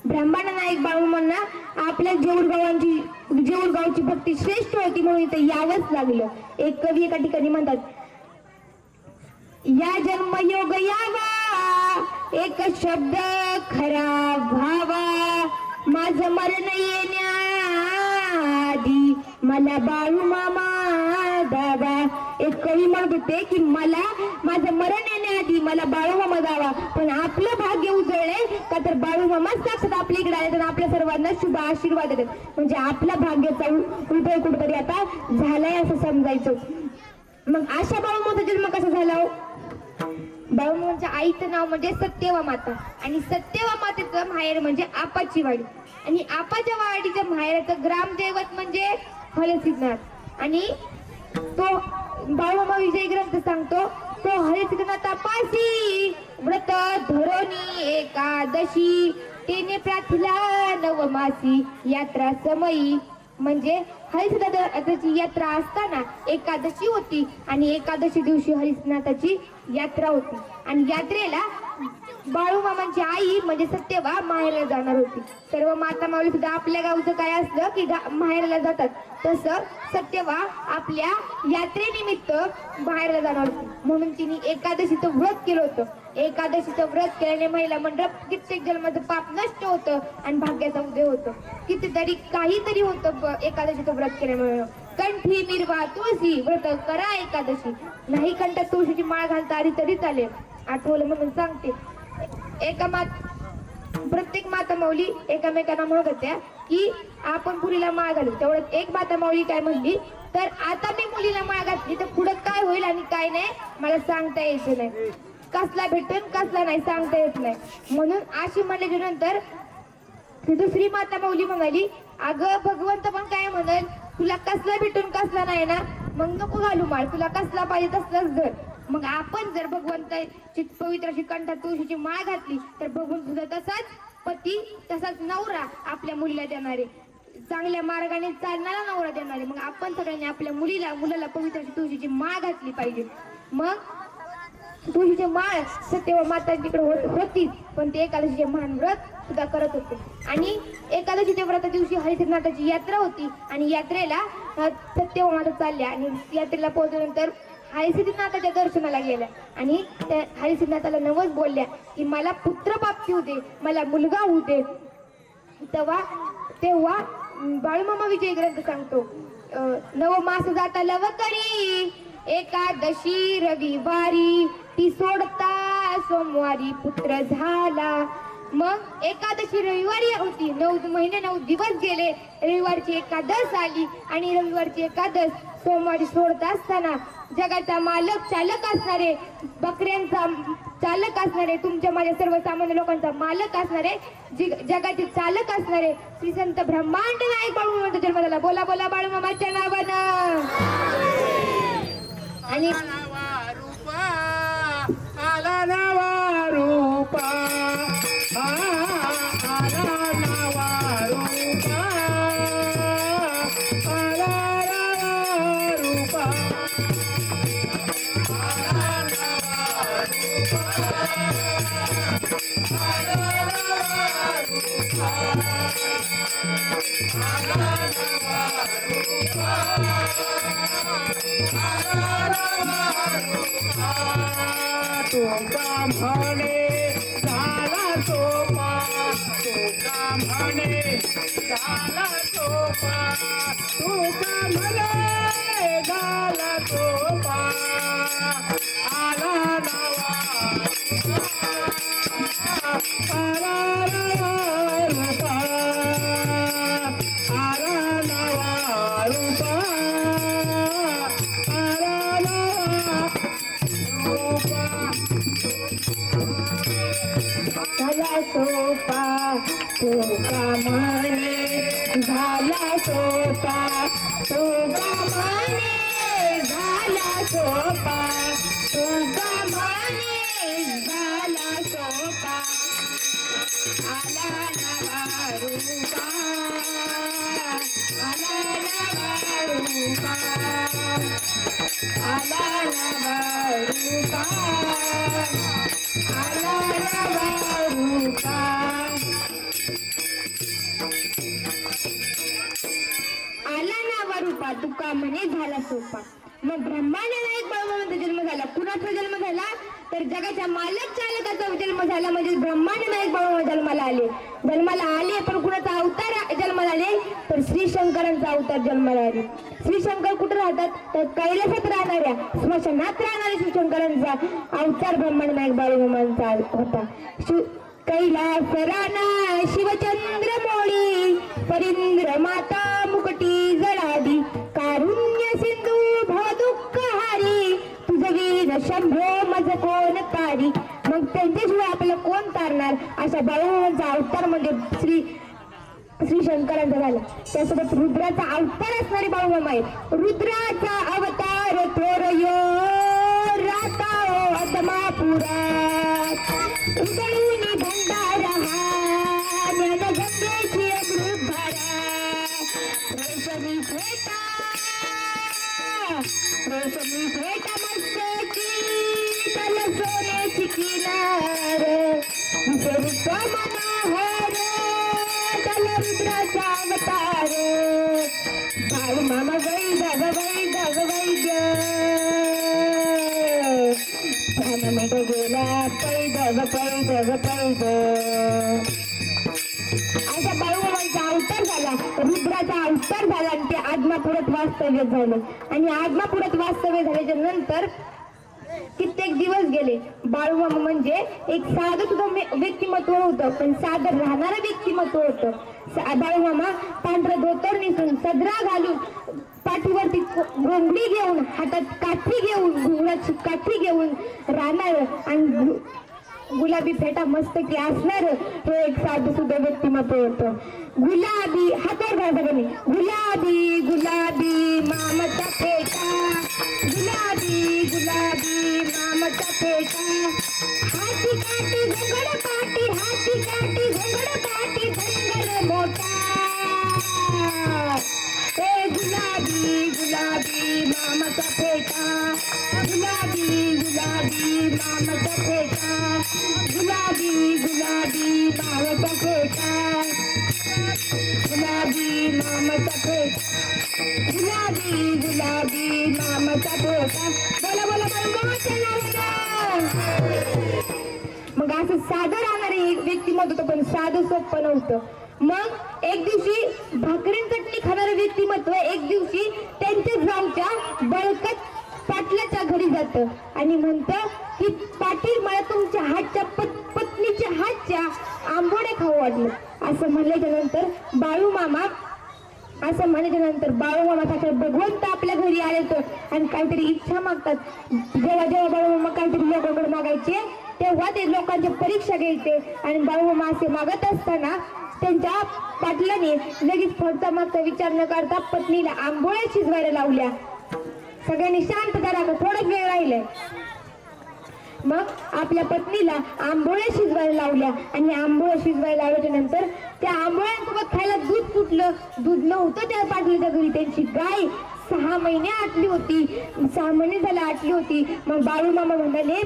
ब्रह्मांड नायक बाळूमामांना आपल्या जेऊरगावची भक्ती श्रेष्ठ होती म्हणून इथे यावंच लागलं. एक कवी एका ठिकाणी म्हणतात, या जन्मयोग यावा एक शब्द खरा व्हावा. माझं मरण येण्याआधी मला बाळूमामा दावा. एक कवी म्हणत होते की मला माझं मरण येण्याआधी मला बाळूमामा दावा. पण आपलं भाग्य उजळले का तर बाळूमामा साक्षात आपल्या इकडे आले तर आपल्या सर्वांना शुभ आशीर्वाद देतात. म्हणजे आपला भाग्याचा उदय कुठेतरी आता झालाय असं समजायचं. मग अशा बाळूमामाचा जन्म कसा झाला? बाळूमामाच्या आईचं नाव म्हणजे सत्यवा माता आणि सत्यवा मातेचं माहेर म्हणजे आपाची वाडी आणि आपाच्या वाडीच्या माहेराचं ग्रामदैवत म्हणजे हलसिद्धनाथ. आणि तो बाळूमामा विजय ग्रंथ सांगतो, तो हरिसिद्धनाथापाशी व्रत धरोनी एकादशी तेने प्राथिला नवमासी यात्रा समयी. म्हणजे हरिसिद्धनाथाची यात्रा असताना एकादशी होती आणि एकादशी दिवशी हरिसिद्धनाथाची यात्रा होती आणि यात्रेला बाळूमामांची आई म्हणजे सत्यवा माहेरला जाणार होती. सर्व माता माऊली सुद्धा आपल्या गावचं काय असलं की माहेरला जातात, तसं सत्यवा आपल्या यात्रेनिमित्त बाहेरला जाणार होती. म्हणून तिने एकादशीचं व्रत केलं होतं. एकादशीचं व्रत केल्याने महिला मंडळ कित्येक जन्माचं पाप नष्ट होतं आणि भाग्याचा उदय होतो. कितीतरी काहीतरी होतं एकादशीचं व्रत केल्यामुळे. कंठी मिरवा तुळशी व्रत करा एकादशी, नाही कंठात तुळशीची माळ घालता आली तरी चालेल. आठवलं म्हणून सांगते. प्रत्येक माता माऊली एकामेकांना म्हणत होत्या की आपण मुलीला माळ घालू. तेवढं एक माता माऊली काय म्हणली, तर आता मी मुलीला माळ घातली तर पुढं काय होईल आणि काय नाही मला सांगता यायचं नाही. कसला भेटून कसला नाही सांगता येत नाही. म्हणून अशी म्हणल्याच्या नंतर दुसरी माता माऊली म्हणाली, अगं भगवंत पण काय म्हणेल, तुला कसला भेटून कसला नाही ना, मग नको घालू माळ, तुला कसला पाहिजे तसलाच धर. मग आपण जर भगवंताची पवित्र अशी कंठात तुळशीची माळ घातली तर भगवंत सुद्धा तसाच पती तसाच नवरा आपल्या मुलीला देणारे, चांगल्या मार्गाने चालणारा नवरा देणारे. मग आपण सगळ्यांनी आपल्या मुलाला पवित्र अशी तुळशीची माळ घातली पाहिजे. मग तुळशीची माळ सत्यवा मातांकडे होतीच, पण ते एकादशीचे महान व्रत सुद्धा करत होते. आणि एकादशीच्या व्रता दिवशी हरिसिद्धनाथाची यात्रा होती आणि यात्रेला सत्यवा माता चालल्या आणि यात्रेला पोहोचल्यानंतर हरिसिद्धनाथाच्या दर्शनाला गेल्या आणि त्या हरिसिद्धनाथाला नवस बोलल्या की मला पुत्र प्राप्ती होते, मला मुलगा होऊ दे. तेव्हा बाळूमामा विजय ग्रंथ सांगतो, नवमास जाता लवकरी एकादशी रविवारी, ती सोडता सोमवारी पुत्र झाला. मग एकादशी रविवारी होती, 9 महिने 9 दिवस गेले, रविवारची एकादश आली आणि रविवारची एकादश सोमवारी सोडत असताना जगाचा मालक चालक असणारे, बकऱ्यांचा चालक असणारे, तुमच्या माझ्या सर्वसामान्य लोकांचा मालक असणारे, जगाचे चालक असणारे श्री संत ब्रह्मांड नायक बाळूमामांचा जन्म झाला. बोला बोला बाळूमामाच्या नावानं. आणि आला नवा रूपा, आला नवा रूपा, आला नवा रूपा, आला नवा रूपा, आला नवा रूपा, आला नवा रूपा, तुका म्हणे झाला सोपा, तुका म्हणे झाला सोपा, तुका म्हणे झाला सोपा, आला नवा आला नवा रूपा, आला नवा रूपा, आला नवा झाला सोपा, तुका म्हणे झाला सोपा, तुका म्हणे झाला सोपा, तुका म्हणे झाला सोपा, आला नवा रूपा, आला नवा रूपा, आला नवा रूपा, आला नवा रूपा. आला नवा रूपा तुका म्हणे झाला सोपा. मग ब्रह्मांड नायक बाळूमामांचा जन्म झाला. कुणाचा जन्म झाला तर जगाच्या मालक चालकाचा जन्म झाला. म्हणजे ब्रह्मांड नायक बाळूमामा जन्माला आले. पण कुणाचा अवतार जन्माला आले तर श्री शंकरांचा अवतार जन्माला आले. श्री शंकर कुठे राहतात तर कैलासात राहणाऱ्या स्मशानात राहणाऱ्या श्री शंकरांचा अवतार ब्रह्मांड नायक बाळूमामांचा होता. कैलास राणा शिवचंद्र मोळी, परींद्र माता मुकटी जळाली, कारुण्य सिंधू भवदुःख हारी, तुझ वीर शंभो मज कोण तारी. मग त्यांच्याशिवाय आपल्याला कोण तारणार. अशा बाळूमामांचा अवतार म्हणजे श्री शंकरांचा झाला. त्यासोबत रुद्राचा अवतार असणारे बाळूमामा आहेत. रुद्राचा अवतार थोरयो राता अदमापुरात, उदळून भंडारा हा ज्ञानगंगेची अमृतधारा, रेशमी फेटा मस्तकी, तल सोन्याची किनार, विषरूप मनोहर तल रुद्राचा अवतार बाळू मामा वैदव वैदव वैद्य प्राणमेघ गेला पैदव पैदव पैद असा बाळूमामांचा अवतार झाला, रुद्राचा अवतार झाला आणि ते आत्मापुरात वास्तव्य झालं. आणि आत्मापुरात वास्तव्य झाल्याच्या नंतर कित्येक दिवस गेले. बाळूमामा म्हणजे एक साधं सुद्धा व्यक्तिमत्व होतं, पण साधं राहणारं व्यक्तिमत्व होतं. बाळूमामा पांढरं धोतर नेसून सदरा घालून पाठीवरती घोंगडी घेऊन हातात काठी घेऊन घुंगराची काठी घेऊन राहणार आणि गुलाबी फेटा मस्तकी असणार हे एक साधं सुद्धा व्यक्तिमत्व होतं. गुलाबी हातावर घालता गुलाबी गुलाबी मामाचा फेटा गुलाबी गुलाबी मामाचा फेटा हाती काठी घोंगड पाठी हाती काठी घोंगड पाठी धनगर मोठा ए गुलाबी गुलाबी मामाचा फेटा गुलाबी गुलाबी मामाचा फेटा गुलाबी गुलाबी मामाचा फेटा गुलाबी मामाचा फेटा गुलाबी गुलाबी मामाचा फेटा बोला बोला मामाच्या नावानं. मग असं साधं राहणारे एक व्यक्तिमत्व होतं, पण साधं सोपं नव्हतं. मग एक दिवशी भाकरी चटणी खाणारं व्यक्तिमत्व एक दिवशी त्यांच्याच गावच्या बळकट पाटलाच्या घरी जातं आणि म्हणतं की पाटील मला तुमच्या हातच्या पत्नीच्या हातच्या आंबोडे खाऊ वाटलं. असं म्हणल्याच्या नंतर बाळूमामा साक्षात भगवंत आपल्या घरी आले तर आणि काहीतरी इच्छा मागतात. जेव्हा जेव्हा बाळूमामा काहीतरी लोकांकडे मागायचे तेव्हा ते लोकांच्या परीक्षा घ्यायचे आणि बाळूमामा असे मागत असताना त्यांच्या पाटलाने लगेच पुढचा मागचा विचार न करता पत्नीला आंबोळ्या शिजवायला लावल्या. सगळ्यांनी शांत करा, थोडाच वेळ राहिलाय. मग आपल्या पत्नीला आंबोळ्या शिजवायला लावल्या आणि आंबोळ्या शिजवायला लावल्याच्या नंतर त्या आंबोळ्यांसोबत खायला दूध फुटलं. दूध नव्हतं त्या पाटलाच्या घरी. त्यांची गाय 6 महिने आटली होती, 6 महिने झाला आटली होती. मग बाळूमामा म्हणाले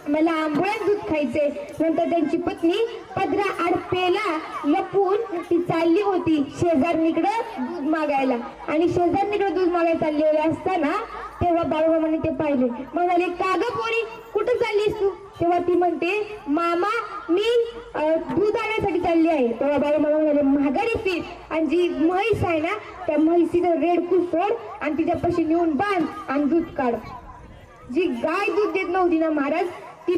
मला आंबोळ्यात दूध खायचे. नंतर त्यांची पत्नी पदरा आडपेला लपून ती चालली होती शेजारणीकडे दूध मागायला आणि शेजारणीकडे दूध मागायला चाललेले असताना तेव्हा बाळूमामाने ते पाहिले. म्हणाले का ग पोरी कुठं चाललीस तू? तेव्हा ती म्हणते मामा मी दूध आणण्यासाठी चालली आहे. तेव्हा बाळूमामा म्हणाले माघारी फिर आणि जी म्हैस आहे ना त्या म्हैसीचं रेडकू सोड आणि तिच्यापाशी नेऊन बांध आणि दूध काढ. जी गाय दूध देत नव्हती ना महाराज ती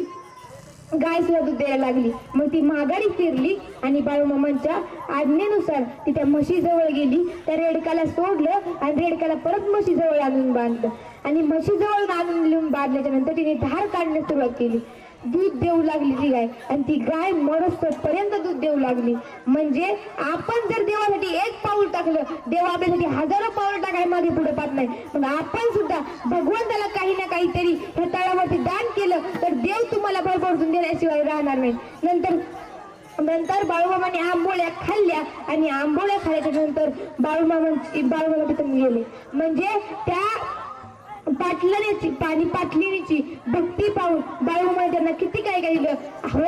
गाय सुद्धा दूध द्यायला लागली. मग ती माघारी फिरली आणि बाळूमामांच्या आज्ञेनुसार ती त्या म्हशीजवळ गेली. त्या रेडकाला सोडलं आणि रेडकाला परत म्हशीजवळ आणून बांधलं आणि म्हशीजवळ आणून बांधल्याच्या नंतर तिने धार काढण्यास सुरुवात केली. दूध देऊ लागली ती गाय आणि ती गाय मरोस्तपर्यंत दूध देऊ लागली. म्हणजे आपण जर देवासाठी एक पाऊल टाकलं, देव आपल्यासाठी हजारो पाऊल टाकाय मागे पुढे पाहत नाही. मग आपण सुद्धा भगवंताला काही ना काहीतरी ह्या तळावरती दान केलं तर देव तुम्हाला भरभरून देण्याशिवाय राहणार नाही. नंतर बाळूमामाने आंबोळ्या खाल्ल्या आणि आंबोळ्या खाल्ल्याच्या नंतर बाळूमामा तिथून गेले. म्हणजे त्या पाटलिनीची भक्ती पाहून बाळूमामा त्यांना किती काय दिलं. हो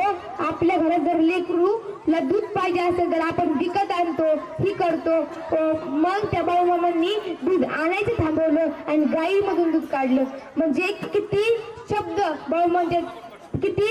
आपल्या घरात जर लेकरूला दूध पाहिजे असेल तर आपण विकत आणतो ही करतो. मग त्या बाळूमामांनी दूध आणायचं थांबवलं आणि गाईमधून दूध काढलं. म्हणजे किती शब्द बाळूमामांच्या किती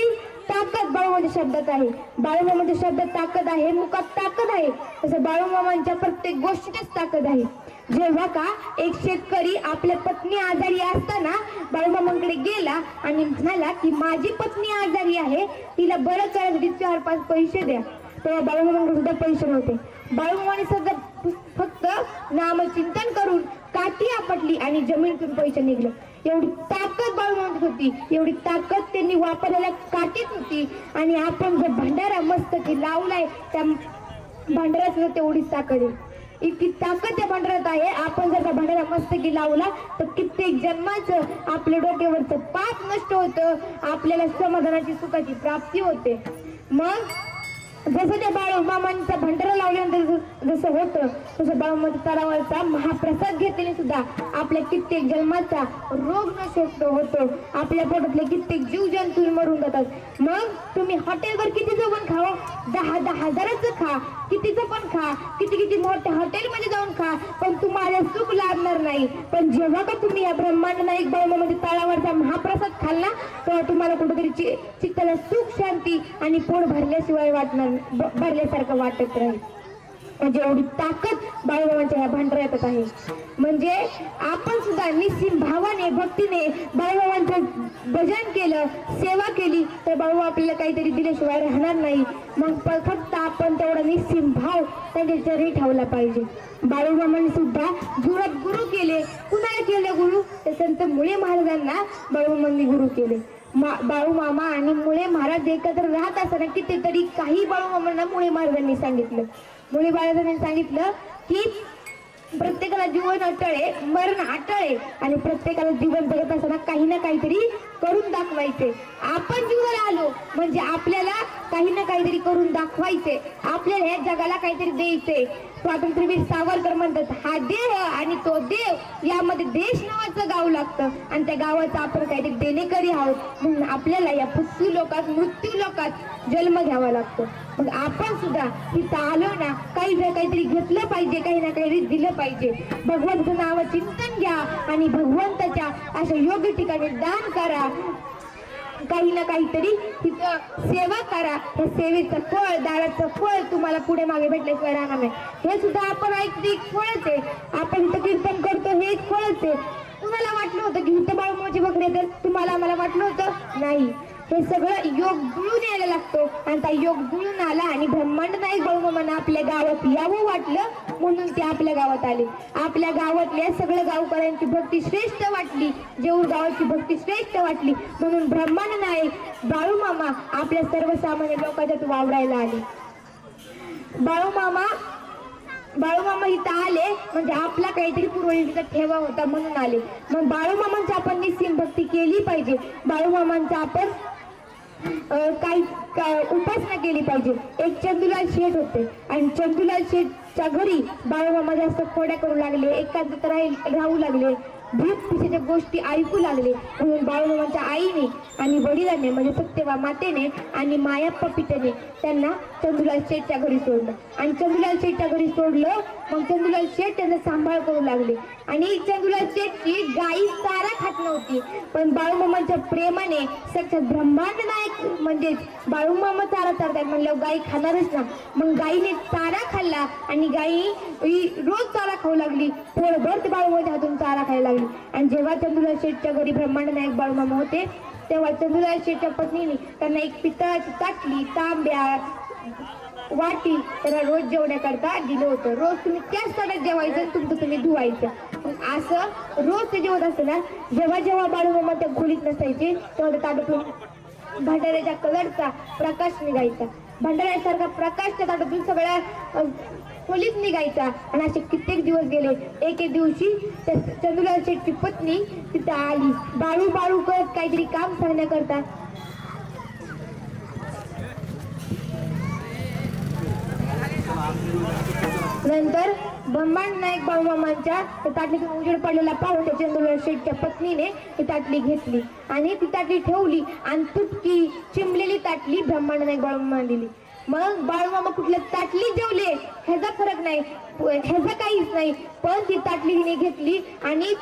ताकद बाळूमामाच्या शब्दात आहे. बाळूमामाच्या शब्दात ताकद आहे, मुखात ताकद आहे. तसं बाळूमामांच्या प्रत्येक गोष्टीतच ताकद आहे. जेव्हा का एक शेतकरी आपल्या पत्नी आजारी असताना बाळूमामांकडे गेला आणि म्हणाला की माझी पत्नी आजारी आहे, तिला बरं करण्यासाठी 4-5 पैसे द्या. तेव्हा बाळूमामांकडे सुद्धा पैसे नव्हते. बाळूमामाने सगळं फक्त नामचिंतन करून काठी आपटली आणि जमिनीतून पैसे निघले. एवढी ताकद बाळूमामांत होती, एवढी ताकद त्यांनी वापरलेल्या काठीत होती. आणि आपण जो भंडारा मस्तकी लावलाय त्या भंडाऱ्यात सुद्धा तेवढीच ताकद आहे. इतकी ताकद त्या भंडाऱ्यात आहे. आपण जर का भंडारा मस्तकी लावला तर कित्येक जन्माचं आपल्या डोक्यावरचं पाप नष्ट होतं, आपल्याला समाधानाची सुखाची प्राप्ती होते. मग जसं त्या बाळूमामांचा भंडारा लावल्यानंतर जसं होतं तसं बाळूमामाच्या तळावरचा महाप्रसाद घेतल्याने सुद्धा आपल्या कित्येक जन्माचा रोग नष्ट होतो. आपल्या पोटातले कित्येक जीव जंतू मरून जातात. मग तुम्ही हॉटेलवर कितीचं पण खावा, 10,000 हजाराचं खा, कितीचं पण खा, किती मोठ्या हॉटेलमध्ये जाऊन खा, पण तुम्हाला सुख लाभणार नाही. पण जेव्हा का तुम्ही या ब्रह्मांड नायक बाळूमामाच्या तळावरचा महाप्रसाद खाल्ला तेव्हा तुम्हाला कुठेतरी चित्ताला सुख, शांती आणि पोट भरल्याशिवाय भरल्यासारखं वाटत राहील. म्हणजे एवढी ताकद बाळूमामाच्या या भांडाऱ्यात आहे. म्हणजे आपण सुद्धा निस्सीम भावाने भक्तीने बाळूमामांचं भजन केलं, सेवा केली तर बाळू आपल्याला काहीतरी दिल्याशिवाय राहणार नाही. मग फक्त आपण तेवढा निस्सीम भाव त्यांच्या चरणी ठेवला पाहिजे. बाळूमामांनी सुद्धा जुळत गुरु केले. कुणाला केले गुरु? तर संत मुळे महाराजांना बाळूमामांनी गुरु केले. बाळूमामा आणि मुळे महाराज एकत्र राहत असताना कितीतरी काही बाळूमामांना मुळे महाराजांनी सांगितलं. मुळे महाराजांनी सांगितलं की प्रत्येकाला जीवन अटळे, मरण अटळे आणि प्रत्येकाला जीवन जगत असताना काही ना काहीतरी करून दाखवायचे. आपण जीवनाला आलो म्हणजे आपल्याला काही ना काहीतरी करून दाखवायचे, आपल्याला या जगाला काहीतरी द्यायचे. स्वातंत्र्यवीर सावरकर म्हणतात, हा देह आणि तो देव यामध्ये देश नावाचं गाव लागतं आणि त्या गावाचं आपण काहीतरी देणेकरी आहोत. म्हणून आपल्याला या पृथ्वी लोकात, मृत्यू लोकात जन्म घ्यावा लागतो. मग आपण सुद्धा तिथं आलो ना काहीतरी घेतलं पाहिजे, काही ना काहीतरी दिलं पाहिजे. भगवंताचं नाव चिंतन घ्या आणि भगवंताच्या अशा योग्य ठिकाणी दान करा, काही ना काहीतरी तिथं सेवा करा. हे सेवेचं फळ, दानाचं फळ तुम्हाला पुढे मागे भेटल्याशिवाय राहणार नाही. हे सुद्धा आपण ऐकते एक फळच आहे. आपण इथं कीर्तन करतो हे एक फळच आहे. तुम्हाला वाटलं होतं की इथं बाळूमामाची बकरी येतात, तुम्हाला आम्हाला वाटलं होतं नाही. हे सगळं योग जुळून यायला लागतो आणि त्या योग जुळून आला आणि ब्रह्मांड नायक बाळूमामांना आपल्या गावात यावं वाटलं म्हणून ते आपल्या गावात आले. आपल्या गावातल्या सगळ्या गावकऱ्यांची भक्ती श्रेष्ठ वाटली, जेऊर गावाची भक्ती श्रेष्ठ वाटली म्हणून ब्रह्मांड नायक बाळूमामा आपल्या सर्वसामान्य लोकांच्यात वावरायला आले. बाळूमामा इथं आले म्हणजे आपला काहीतरी पूर्वजांचा ठेवा होता म्हणून आले. मग बाळूमामांची आपण निस्सीम भक्ती केली पाहिजे. बाळूमामांचा आपण काही उपासना केली पाहिजे. एक चंदूलाल शेठ होते आणि चंदूलाल शेठच्या घरी बाळूमामा जास्त खोड्या करू लागले, एकांतात राहू लागले, भूत पिशाच्या गोष्टी ऐकू लागले. म्हणून बाळूमामांच्या आईने आणि वडिलांनी म्हणजे सत्यवा मातेने आणि मायाप्पा पित्याने त्यांना चंदूलाल शेठच्या घरी सोडलं. आणि चंदूलाल शेठच्या घरी सोडलं मग चंदूलाल शेठ त्यांना सांभाळ करू लागले. आणि चंदूलाल शेठची गाई चारा खात नव्हती, पण बाळूमामांच्या प्रेमाने साक्षात ब्रह्मांड नायक म्हणजेच बाळूमामा चारा चारतात म्हणल्यावर गाई खाणारच ना. मग गाईने चारा खाल्ला आणि गाई रोज चारा खाऊ लागली, पोळभर ते बाळूमामाच्या हातून चारा खायला लागली. आणि जेव्हा चंदूलाल शेठच्या घरी ब्रह्मांड नायक बाळूमामा होते तेव्हा चंदूलाल शेठच्या पत्नीने त्यांना एक पितळाची ताटली, तांब्या, वाटी त्यांना रोज जेवण्याकरता दिलं होतं. रोज तुम्ही त्याच ताटात जेवायचं, तुमचं तुम्ही धुवायचं. असं रोज ते जेवत असताना जेव्हा बाळूमामा त्या खोलीत नसायचे तेव्हा त्या ताटातून भंडाऱ्याच्या कलरचा प्रकाश निघायचा. भंडाऱ्यासारखा प्रकाश त्या ताटातून सगळ्या खोलीत निघायचा. आणि असे कित्येक दिवस गेले. एक दिवशी चंदूलाल शेठची पत्नी तिथं आली, बाळू करत काहीतरी काम सांगण्याकरता. नंतर ब्रह्मांड नायक बाळूमामांच्या ताटलीतून उजेड पडलेला पाहून त्या चंदूलाल शेठच्या पत्नीने ती ताटली घेतली आणि ती ताटली ठेवली आणि तुटकी चिमलेली ताटली ब्रह्मांड नायक बाळूमामांना दिली. मग बाळूमामा कुठल्या ताटलीत जेवले ह्याचा फरक नाही, ह्याचा काहीच नाही, पण ती ताटली तिने घेतली आणि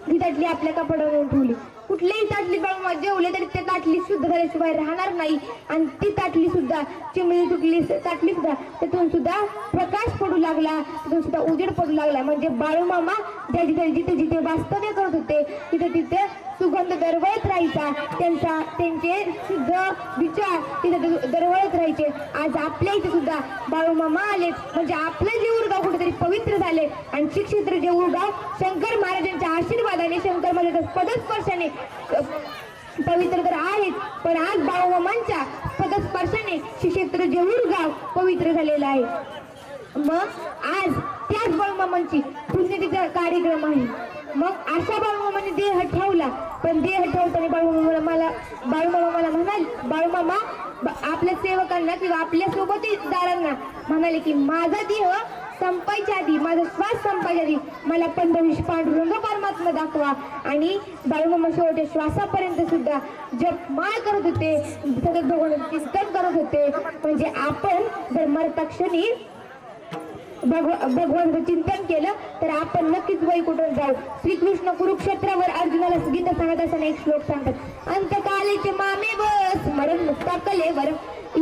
ती ताटली आपल्या कपाटावर ठेवली. कुठल्याही ताटली बाळूमामा जेवले तरी त्या ताटली शुद्ध झाल्याशिवाय राहणार नाही. आणि ती ताटली सुद्धा चिमणी तुटली ताटली सुद्धा त्यातून सुद्धा प्रकाश पडू लागला, तिथून सुद्धा उजेड पडू लागला. म्हणजे बाळूमामा जिथे जिथे वास्तव्य करत होते तिथे सुगंध दरवळत राहायचा, त्यांचे शुद्ध विचार तिथे दरवळत राहायचे. आज आपल्या इथे सुद्धा बाळूमामा आले म्हणजे आपलं जेऊरगाव कुठेतरी पवित्र झाले. आणि श्री क्षेत्र जेऊरगाव शंकर महाराजांच्या आशीर्वादाने, शंकर महाराजांच्या पदस्पर्शाने पवित्र तर आहेच, पण आज बाळूमामांच्या पदस्पर्शाने श्री क्षेत्र जेऊरगाव पवित्र झालेलं आहे. मग आज त्याच बाळूमामांची पुण्यतिथीचा कार्यक्रम आहे. मग अशा बाळूमामाने देह ठेवला, पण देह ठेवताना बाळूमामा मला म्हणाल, बाळूमामा आपल्या सेवकांना किंवा आपल्या सोबतदारांना म्हणाले की माझा देह संपायच्या आधी, माझा श्वास संपायच्या आधी मला पंढरीश पांडुरंग परमात्मा दाखवा. आणि बाळूमामा शेवटच्या श्वासापर्यंत सुद्धा जप माळ करत होते, सतत भगवान चिंतन करत होते. म्हणजे आपण जर मरता क्षणी भगवानचं चिंतन केलं तर आपण नक्कीच वैकुंठात जाऊ. श्रीकृष्ण कुरुक्षेत्रावर अर्जुनाला गीता सांगत असताना एक श्लोक सांगतात, अंतकालेचे मामे व स्मरण मुक्ता कलेवर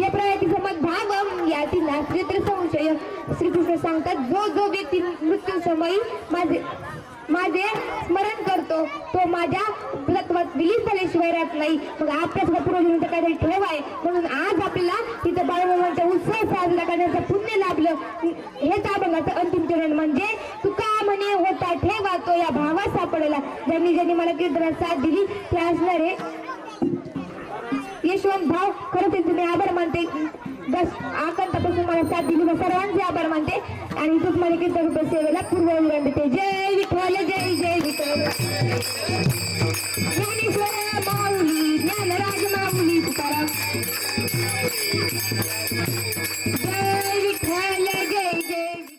या प्रयाती समद्भावम याती नास्त्रित्र संशय. श्रीकृष्ण सांगतात, जो जो व्यक्ती मृत्यू समयी माझे स्मरण करतो तो माझ्या तत्वात विलीन झाल्याशिवाय राहत नाही. मग आपल्या पूर्वजन्माचं काहीतरी ठेवाय म्हणून आज आपल्याला तिथं बाळूमामांचा उत्सव साजरा करण्याचं पुण्य लाभलं. हेच अभंगाचं अंतिम चरण म्हणजे तुका म्हणे होता ठेवा तो या भावा सापडला. ज्यांनी मला कीर्तनात साथ दिली ते असणारे यशवंत भाव, खरं ते तुम्ही आभार मानते. आकांतापासून मला साथ दिली मग सर्वांचे आभार मानते आणि इथंच माझ्या कीर्तन रूप सेवेला पूर्व देते. जय विठ्ठल, जय जय विठ्ठल. ज्ञानेश्वर माऊली, ज्ञानराज माऊली तुकाराम. जय विठ्ठल.